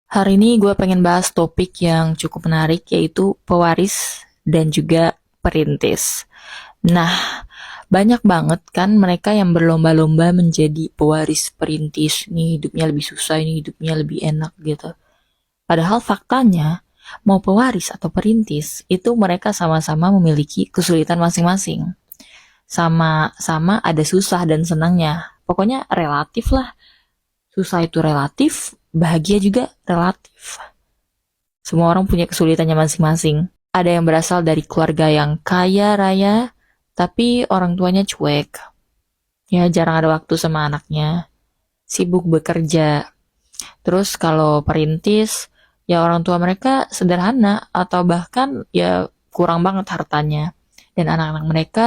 Hari ini gue pengen bahas topik yang cukup menarik, yaitu pewaris dan juga perintis. Nah, banyak banget kan mereka yang berlomba-lomba menjadi pewaris perintis. Ini hidupnya lebih susah, ini hidupnya lebih enak gitu. Padahal faktanya, mau pewaris atau perintis, itu mereka sama-sama memiliki kesulitan masing-masing. Sama-sama ada susah dan senangnya. Pokoknya relatif lah. Susah itu relatif, bahagia juga relatif. Semua orang punya kesulitannya masing-masing. Ada yang berasal dari keluarga yang kaya raya, tapi orang tuanya cuek. Ya, jarang ada waktu sama anaknya. Sibuk bekerja. Terus kalau perintis, ya orang tua mereka sederhana atau bahkan ya kurang banget hartanya. Dan anak-anak mereka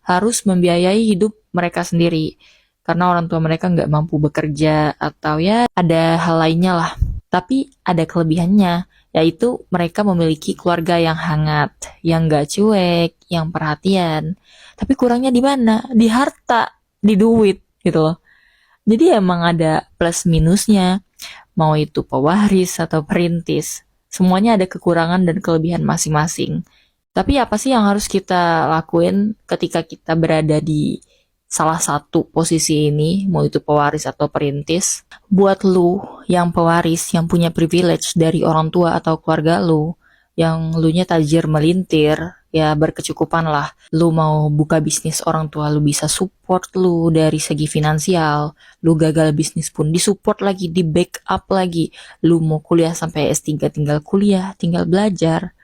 harus membiayai hidup mereka sendiri. Karena orang tua mereka nggak mampu bekerja atau ya ada hal lainnya lah. Tapi ada kelebihannya, yaitu mereka memiliki keluarga yang hangat, yang gak cuek, yang perhatian. Tapi kurangnya di mana? Di harta, di duit gitu loh. Jadi emang ada plus minusnya, mau itu pewaris atau perintis. Semuanya ada kekurangan dan kelebihan masing-masing. Tapi apa sih yang harus kita lakuin ketika kita berada di salah satu posisi ini, mau itu pewaris atau perintis? Buat lu yang pewaris, yang punya privilege dari orang tua atau keluarga lu, yang lu nya tajir melintir, ya berkecukupan lah. Lu mau buka bisnis, orang tua lu bisa support lu dari segi finansial. Lu gagal bisnis pun disupport lagi, di backup lagi. Lu mau kuliah sampai S3 tinggal kuliah, tinggal belajar.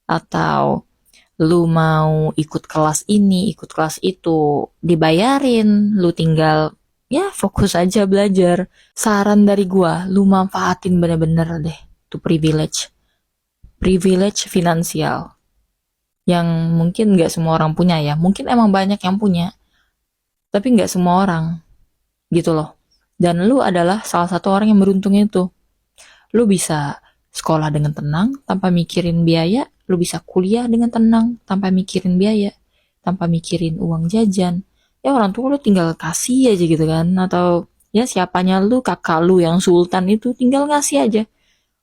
Atau lu mau ikut kelas ini, ikut kelas itu, dibayarin, lu tinggal ya fokus aja belajar. Saran dari gua, lu manfaatin bener-bener deh tuh privilege. Privilege finansial yang mungkin nggak semua orang punya ya. Mungkin emang banyak yang punya, tapi nggak semua orang gitu loh. Dan lu adalah salah satu orang yang beruntung itu. Lu bisa sekolah dengan tenang tanpa mikirin biaya, lu bisa kuliah dengan tenang tanpa mikirin biaya, tanpa mikirin uang jajan. Ya orang tua lu tinggal kasih aja gitu kan, atau ya siapanya lu, kakak lu yang sultan itu tinggal ngasih aja.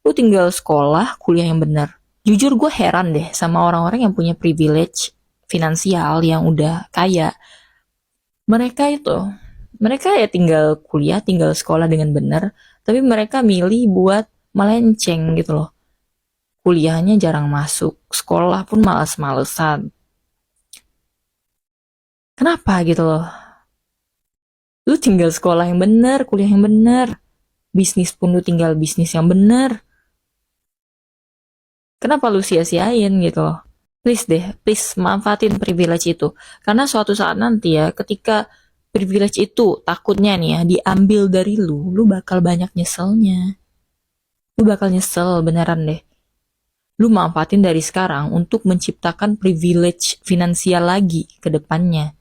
Lu tinggal sekolah, kuliah yang benar. Jujur gue heran deh sama orang-orang yang punya privilege finansial yang udah kaya. Mereka itu, mereka ya tinggal kuliah, tinggal sekolah dengan benar, tapi mereka milih buat melenceng gitu loh. Kuliahnya jarang masuk, sekolah pun males-malesan. Kenapa gitu loh? Lu tinggal sekolah yang benar, kuliah yang benar, bisnis pun lu tinggal bisnis yang benar. Kenapa lu sia-siain gitu loh? Please deh, please manfaatin privilege itu. Karena suatu saat nanti ya, ketika privilege itu takutnya nih ya diambil dari lu bakal banyak nyeselnya. Lu bakal nyesel beneran deh. Lu manfaatin dari sekarang untuk menciptakan privilege finansial lagi ke depannya.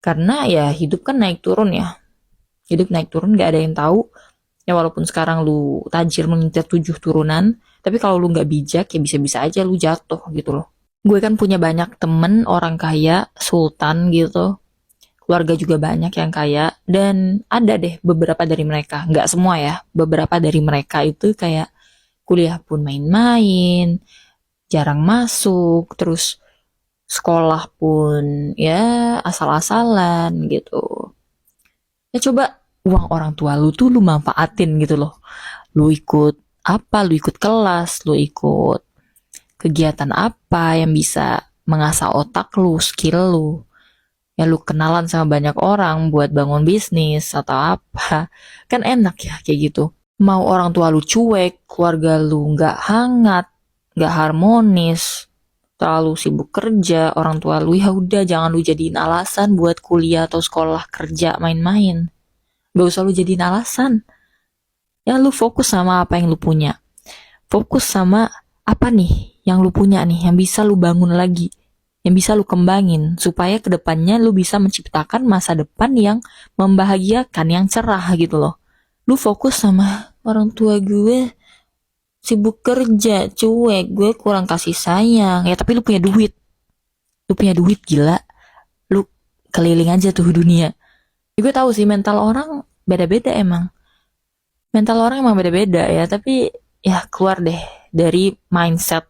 Karena ya hidup kan naik turun ya. Hidup naik turun gak ada yang tahu. Ya walaupun sekarang lu tajir mengincar 7 turunan, tapi kalau lu gak bijak ya bisa-bisa aja lu jatuh gitu loh. Gue kan punya banyak temen orang kaya, sultan gitu. Keluarga juga banyak yang kaya. Dan ada deh beberapa dari mereka. Nggak semua ya. Beberapa dari mereka itu kayak kuliah pun main-main, jarang masuk, terus sekolah pun ya asal-asalan gitu. Ya coba uang orang tua lu tuh lu manfaatin gitu loh. Lu ikut apa, lu ikut kelas, lu ikut kegiatan apa yang bisa mengasah otak lu, skill lu. Ya lu kenalan sama banyak orang buat bangun bisnis atau apa. Kan enak ya kayak gitu. Mau orang tua lu cuek, keluarga lu nggak hangat, nggak harmonis, terlalu sibuk kerja, orang tua lu ya udah jangan lu jadiin alasan buat kuliah atau sekolah, kerja, main-main. Gak usah lu jadiin alasan. Ya lu fokus sama apa yang lu punya. Fokus sama apa nih yang lu punya nih, yang bisa lu bangun lagi, yang bisa lu kembangin, supaya kedepannya lu bisa menciptakan masa depan yang membahagiakan, yang cerah gitu loh. Lu fokus sama orang tua gue sibuk kerja, cuek, gue kurang kasih sayang. Ya tapi lu punya duit. Lu punya duit gila. Lu keliling aja tuh dunia. Ya, gue tahu sih mental orang beda-beda emang. Mental orang emang beda-beda ya, tapi ya keluar deh dari mindset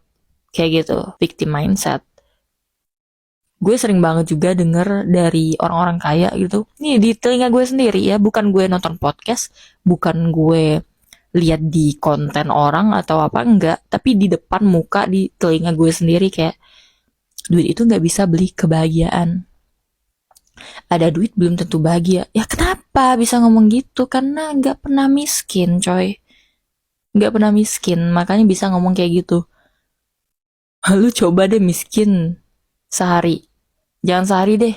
kayak gitu, victim mindset. Gue sering banget juga denger dari orang-orang kaya gitu. Nih di telinga gue sendiri ya, bukan gue nonton podcast, bukan gue lihat di konten orang atau apa enggak, tapi di depan muka di telinga gue sendiri kayak duit itu nggak bisa beli kebahagiaan. Ada duit belum tentu bahagia. Ya kenapa bisa ngomong gitu? Karena nggak pernah miskin, coy. Nggak pernah miskin, makanya bisa ngomong kayak gitu. Lu coba deh miskin sehari. Jangan sehari deh,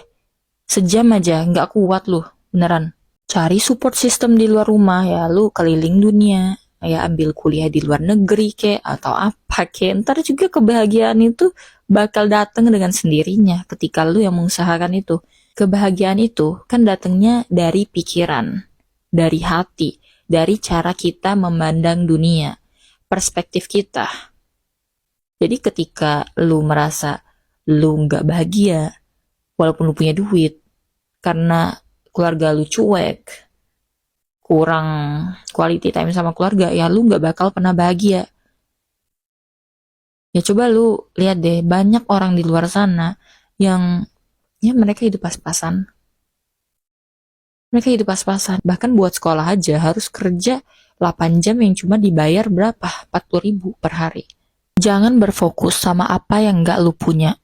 sejam aja, nggak kuat lu, beneran. Cari support system di luar rumah ya, lu keliling dunia, ya ambil kuliah di luar negeri kek, atau apa kek. Ntar juga kebahagiaan itu bakal datang dengan sendirinya ketika lu yang mengusahakan itu. Kebahagiaan itu kan datangnya dari pikiran, dari hati, dari cara kita memandang dunia, perspektif kita. Jadi ketika lu merasa lu nggak bahagia, walaupun lu punya duit, karena keluarga lu cuek, kurang quality time sama keluarga, ya lu nggak bakal pernah bahagia. Ya coba lu lihat deh, banyak orang di luar sana yang ya mereka hidup pas-pasan. Mereka hidup pas-pasan. Bahkan buat sekolah aja harus kerja 8 jam yang cuma dibayar berapa? 40.000 per hari. Jangan berfokus sama apa yang nggak lu punya,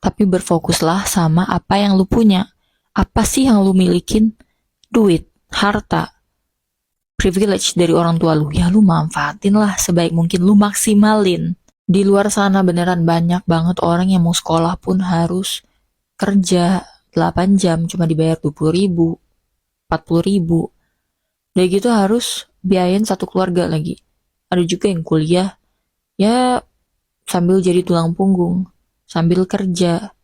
tapi berfokuslah sama apa yang lu punya. Apa sih yang lu milikin? Duit, harta, privilege dari orang tua lu. Ya lu manfaatin lah sebaik mungkin, lu maksimalin. Di luar sana beneran banyak banget orang yang mau sekolah pun harus kerja 8 jam cuma dibayar 20.000, 40.000. Udah gitu harus biayain satu keluarga lagi. Ada juga yang kuliah, ya sambil jadi tulang punggung, sambil kerja.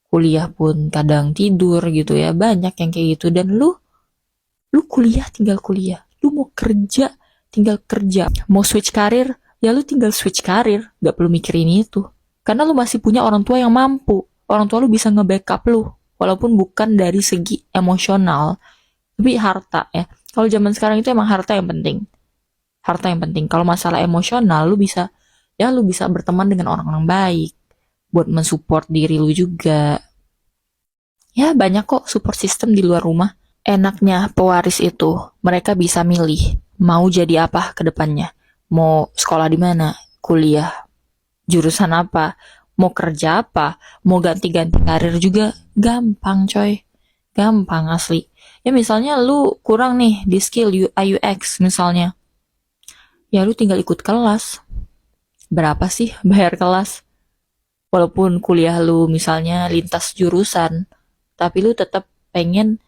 Kuliah pun kadang tidur gitu ya, banyak yang kayak gitu. Dan lu kuliah tinggal kuliah, lu mau kerja tinggal kerja, mau switch karir ya lu tinggal switch karir, gak perlu mikirin itu karena lu masih punya orang tua yang mampu. Orang tua lu bisa nge-backup lu walaupun bukan dari segi emosional, tapi harta ya. Kalau zaman sekarang itu emang harta yang penting, harta yang penting. Kalau masalah emosional lu bisa, ya lu bisa berteman dengan orang-orang baik buat mensupport diri lu juga. Ya banyak kok support system di luar rumah. Enaknya pewaris itu, mereka bisa milih mau jadi apa ke depannya. Mau sekolah di mana, kuliah, jurusan apa, mau kerja apa, mau ganti-ganti karir juga gampang coy. Gampang asli. Ya misalnya lu kurang nih di skill UI UX misalnya. Ya lu tinggal ikut kelas. Berapa sih bayar kelas? Walaupun kuliah lu misalnya lintas jurusan, tapi lu tetap pengen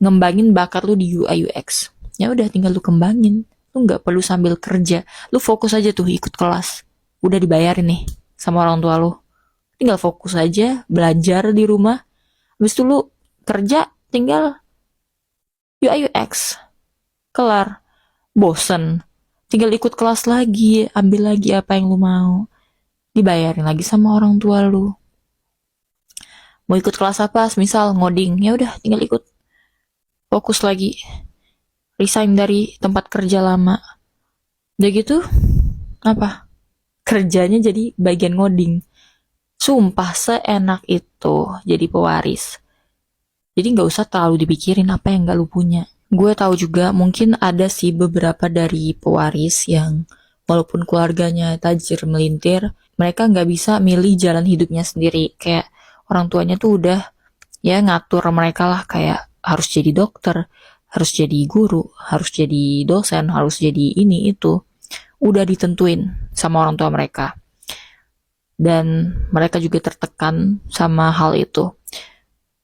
ngembangin bakat lu di UI UX. Ya udah tinggal lu kembangin. Lu nggak perlu sambil kerja. Lu fokus aja tuh ikut kelas. Udah dibayarin nih sama orang tua lu. Tinggal fokus aja belajar di rumah. Habis itu lu kerja tinggal UI UX. Kelar. Bosen. Tinggal ikut kelas lagi, ambil lagi apa yang lu mau. Dibayarin lagi sama orang tua lu. Mau ikut kelas apa? Misal ngoding, ya udah tinggal ikut. Fokus lagi. Resign dari tempat kerja lama. Udah gitu, apa? Kerjanya jadi bagian ngoding. Sumpah seenak itu jadi pewaris. Jadi nggak usah terlalu dipikirin apa yang nggak lu punya. Gue tahu juga mungkin ada sih beberapa dari pewaris yang walaupun keluarganya tajir melintir, mereka nggak bisa milih jalan hidupnya sendiri. Kayak orang tuanya tuh udah ya ngatur mereka lah, kayak harus jadi dokter, harus jadi guru, harus jadi dosen, harus jadi ini itu. Udah ditentuin sama orang tua mereka. Dan mereka juga tertekan sama hal itu.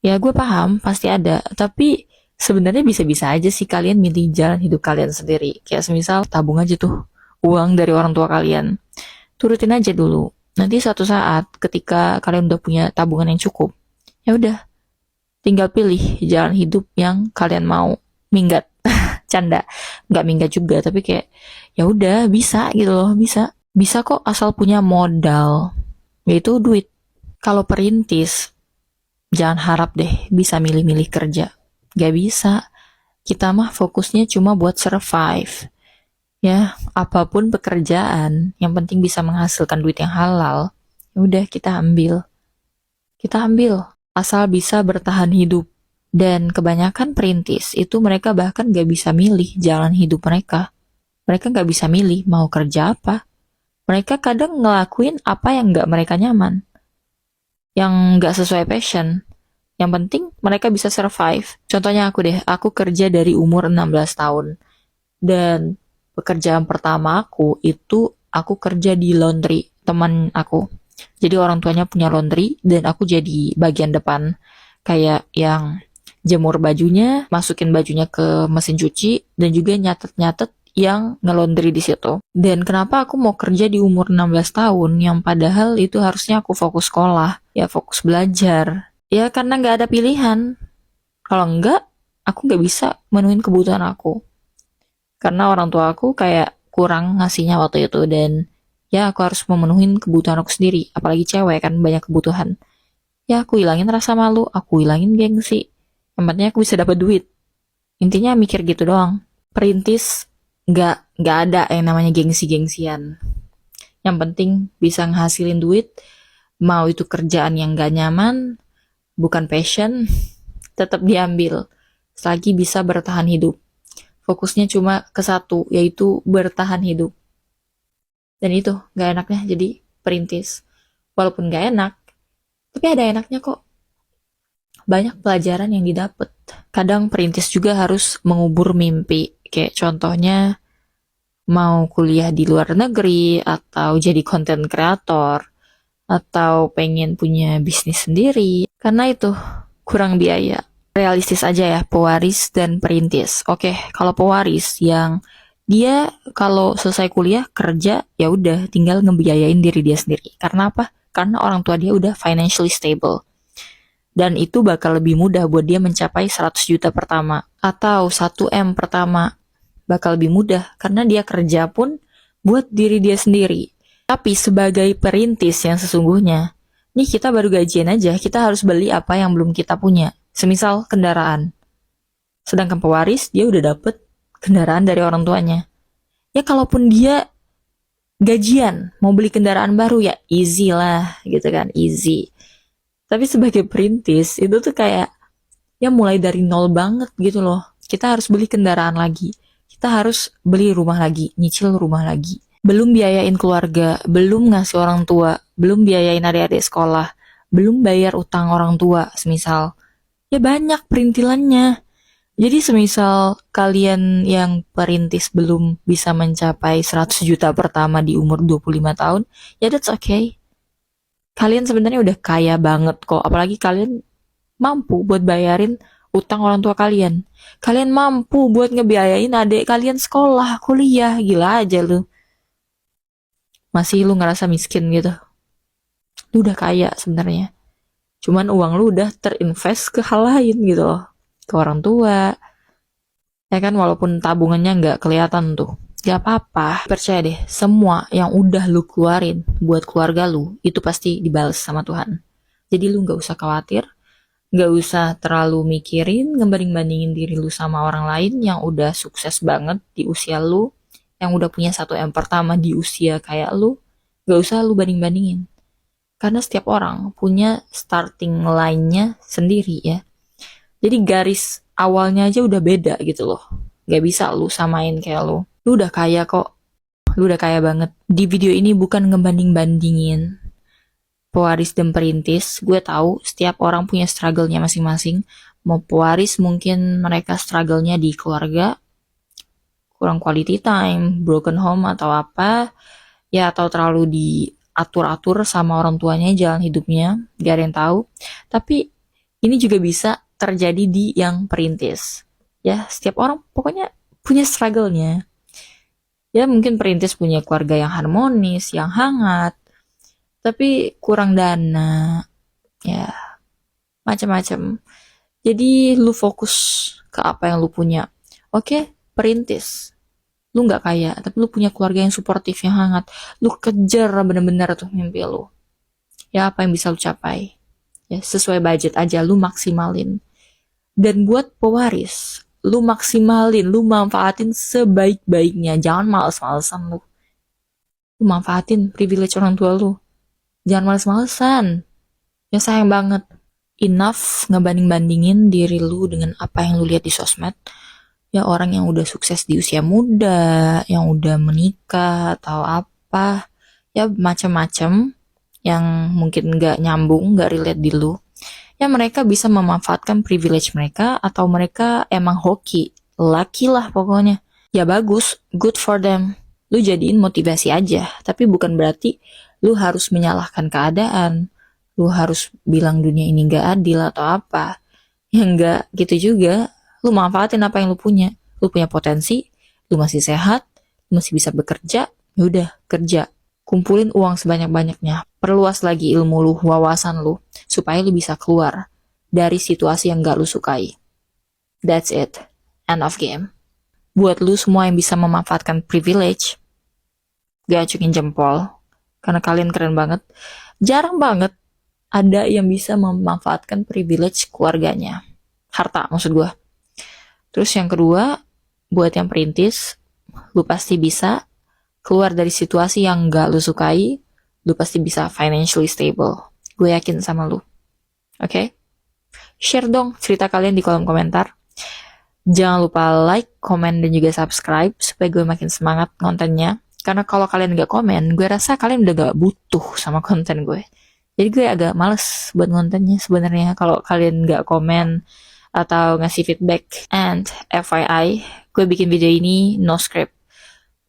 Ya gue paham, pasti ada. Tapi sebenarnya bisa-bisa aja sih kalian milih jalan hidup kalian sendiri. Kayak semisal tabung aja tuh uang dari orang tua kalian. Turutin aja dulu. Nanti suatu saat ketika kalian udah punya tabungan yang cukup, ya udah tinggal pilih jalan hidup yang kalian mau. Minggat. Canda. Nggak minggat juga, tapi kayak ya udah bisa gitu loh, bisa. Bisa kok asal punya modal, yaitu duit. Kalau perintis, jangan harap deh bisa milih-milih kerja. Gak bisa. Kita mah fokusnya cuma buat survive. Ya, apapun pekerjaan, yang penting bisa menghasilkan duit yang halal, ya udah kita ambil. Kita ambil, asal bisa bertahan hidup. Dan kebanyakan perintis itu mereka bahkan gak bisa milih jalan hidup mereka. Mereka gak bisa milih mau kerja apa. Mereka kadang ngelakuin apa yang gak mereka nyaman, yang gak sesuai passion. Yang penting mereka bisa survive. Contohnya aku deh, aku kerja dari umur 16 tahun. Dan pekerjaan pertama aku itu aku kerja di laundry teman aku. Jadi orang tuanya punya laundry dan aku jadi bagian depan kayak yang jemur bajunya, masukin bajunya ke mesin cuci dan juga nyatet-nyatet yang ngelondri di situ. Dan kenapa aku mau kerja di umur 16 tahun yang padahal itu harusnya aku fokus sekolah, ya fokus belajar. Ya karena nggak ada pilihan. Kalau enggak, aku nggak bisa menuhin kebutuhan aku. Karena orang tua aku kayak kurang ngasihnya waktu itu dan ya aku harus memenuhi kebutuhan aku sendiri. Apalagi cewek kan banyak kebutuhan. Ya aku hilangin rasa malu, aku hilangin gengsi. Yang penting aku bisa dapat duit. Intinya mikir gitu doang. Perintis nggak ada yang namanya gengsi-gengsian. Yang penting bisa ngehasilin duit. Mau itu kerjaan yang gak nyaman, bukan passion, tetap diambil. Selagi bisa bertahan hidup. Fokusnya cuma ke satu, yaitu bertahan hidup. Dan itu gak enaknya jadi perintis. Walaupun gak enak, tapi ada enaknya kok. Banyak pelajaran yang didapat. Kadang perintis juga harus mengubur mimpi. Kayak contohnya mau kuliah di luar negeri, atau jadi konten kreator, atau pengen punya bisnis sendiri. Karena itu kurang biaya. Realistis aja ya, pewaris dan perintis. Oke, kalau pewaris yang dia kalau selesai kuliah kerja ya udah tinggal ngebiayain diri dia sendiri. Karena apa? Karena orang tua dia udah financially stable. Dan itu bakal lebih mudah buat dia mencapai 100 juta pertama atau 1 M pertama. Bakal lebih mudah karena dia kerja pun buat diri dia sendiri. Tapi sebagai perintis yang sesungguhnya, nih kita baru gajian aja, kita harus beli apa yang belum kita punya. Semisal kendaraan. Sedangkan pewaris, dia udah dapet kendaraan dari orang tuanya. Ya kalaupun dia gajian, mau beli kendaraan baru ya easy lah gitu kan, easy. Tapi sebagai perintis, itu tuh kayak ya mulai dari nol banget gitu loh. Kita harus beli kendaraan lagi. Kita harus beli rumah lagi, nyicil rumah lagi. Belum biayain keluarga, belum ngasih orang tua, belum biayain adik-adik sekolah, belum bayar utang orang tua, semisal. Ya banyak perintilannya. Jadi semisal kalian yang perintis belum bisa mencapai 100 juta pertama di umur 25 tahun, ya that's okay. Kalian sebenarnya udah kaya banget kok, apalagi kalian mampu buat bayarin utang orang tua kalian. Kalian mampu buat ngebiayain adik kalian sekolah, kuliah, gila aja lu. Masih lu ngerasa miskin gitu. Lu udah kaya sebenarnya. Cuman uang lu udah terinvest ke hal lain gitu loh. Ke orang tua. Ya kan walaupun tabungannya nggak kelihatan tuh. Gak apa-apa. Percaya deh, semua yang udah lu keluarin buat keluarga lu, itu pasti dibalas sama Tuhan. Jadi lu nggak usah khawatir. Nggak usah terlalu mikirin, ngebanding-bandingin diri lu sama orang lain yang udah sukses banget di usia lu. Yang udah punya 1 M pertama di usia kayak lu. Nggak usah lu banding-bandingin. Karena setiap orang punya starting line-nya sendiri ya. Jadi garis awalnya aja udah beda gitu loh. Gak bisa lu samain kayak lu. Lu udah kaya kok. Lu udah kaya banget. Di video ini bukan ngebanding-bandingin pewaris dan perintis. Gue tahu setiap orang punya struggle-nya masing-masing. Mau pewaris mungkin mereka struggle-nya di keluarga, kurang quality time, broken home atau apa. Ya atau terlalu diatur-atur sama orang tuanya jalan hidupnya. Gak ada yang tahu. Tapi ini juga bisa terjadi di yang perintis. Ya, setiap orang pokoknya punya struggle-nya. Ya, mungkin perintis punya keluarga yang harmonis, yang hangat, tapi kurang dana. Ya, macam-macam. Jadi, lu fokus ke apa yang lu punya. Oke, perintis. Lu nggak kaya, tapi lu punya keluarga yang suportif, yang hangat. Lu kejar bener-bener tuh mimpi lu. Ya, apa yang bisa lu capai. Ya, sesuai budget aja, lu maksimalin. Dan buat pewaris, lu maksimalin, lu manfaatin sebaik-baiknya. Jangan males-malesan lu. Lu manfaatin privilege orang tua lu. Jangan males-malesan. Ya sayang banget. Enough ngebanding-bandingin diri lu dengan apa yang lu lihat di sosmed. Ya orang yang udah sukses di usia muda, yang udah menikah atau apa. Ya macam-macam yang mungkin nggak nyambung, nggak relate di lu. Ya mereka bisa memanfaatkan privilege mereka atau mereka emang hoki. Lucky lah pokoknya. Ya bagus, good for them. Lu jadiin motivasi aja, tapi bukan berarti lu harus menyalahkan keadaan. Lu harus bilang dunia ini gak adil atau apa. Ya enggak gitu juga. Lu manfaatin apa yang lu punya. Lu punya potensi, lu masih sehat, lu masih bisa bekerja, yaudah kerja. Kumpulin uang sebanyak-banyaknya. Perluas lagi ilmu lu, wawasan lu, supaya lu bisa keluar dari situasi yang gak lu sukai. That's it. End of game. Buat lu semua yang bisa memanfaatkan privilege, gue acukin jempol. Karena kalian keren banget. Jarang banget ada yang bisa memanfaatkan privilege keluarganya. Harta maksud gue. Terus yang kedua, buat yang perintis, lu pasti bisa keluar dari situasi yang gak lu sukai, lu pasti bisa financially stable. Gue yakin sama lu. Oke? Share dong cerita kalian di kolom komentar. Jangan lupa like, komen, dan juga subscribe supaya gue makin semangat kontennya. Karena kalau kalian gak komen, gue rasa kalian udah gak butuh sama konten gue. Jadi gue agak males buat kontennya sebenarnya kalau kalian gak komen atau ngasih feedback. And FYI, gue bikin video ini no script.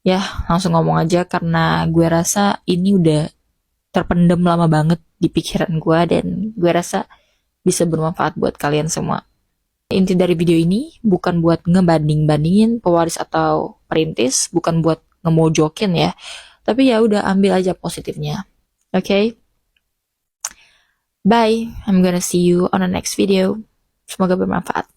Ya, langsung ngomong aja karena gue rasa ini udah terpendam lama banget di pikiran gue dan gue rasa bisa bermanfaat buat kalian semua. Inti dari video ini bukan buat ngebanding-bandingin pewaris atau perintis, bukan buat ngemojokin ya. Tapi ya udah ambil aja positifnya. Okay? Bye. I'm gonna see you on the next video. Semoga bermanfaat.